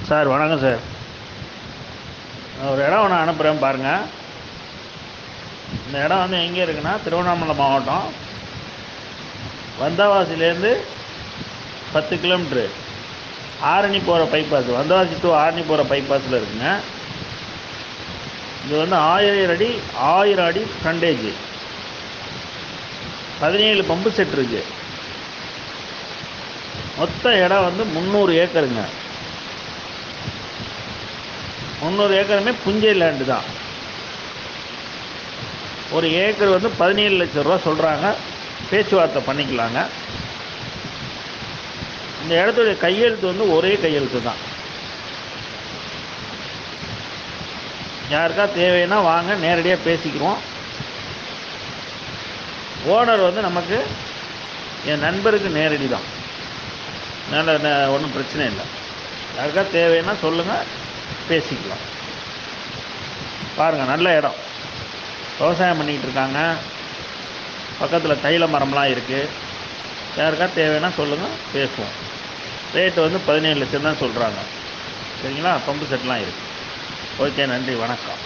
Sir வணக்கம் sir. ஒரு இடம் ஒன்று அனுப்புகிறேன் பாருங்கள். இந்த இடம் வந்து எங்கே இருக்குன்னா திருவண்ணாமலை மாவட்டம் வந்தவாசிலேருந்து 10 கிலோமீட்ரு ஆரணி போகிற பைபாஸ், வந்தவாசி டு ஆரணி போகிற பைபாஸில் இருக்குங்க. இது வந்து 1000 அடி ஃப்ரண்டேஜ், 17 பம்பு செட் இருக்குது. மொத்த இடம் வந்து 300 ஏக்கருங்க. 300 ஏக்கருமே புஞ்சை லேண்டு தான். ஒரு ஏக்கர் வந்து 17 லட்சம் ரூபா சொல்கிறாங்க. பேச்சுவார்த்தை பண்ணிக்கலாங்க. இந்த இடத்துடைய கையெழுத்து வந்து ஒரே கையெழுத்து தான். யாருக்கா தேவைன்னா வாங்க, நேரடியாக பேசிக்கிறோம். ஓனர் வந்து நமக்கு என் நண்பருக்கு நேரடி தான், அதனால் ஒன்றும் பிரச்சனை இல்லை. யாருக்கா தேவைன்னா சொல்லுங்கள், பேசிக்கலாம். பாருங்கள், நல்ல இடம். விவசாயம் பண்ணிக்கிட்டு இருக்காங்க. பக்கத்தில் தைல மரம்லாம் இருக்குது. யாருக்கா தேவைன்னா சொல்லுங்கள், பேசுவோம். ரேட்டு வந்து 17 லட்சம் தான் சொல்கிறாங்க. சரிங்களா? பம்பு செட்லாம் இருக்குது. ஓகே, நன்றி, வணக்கம்.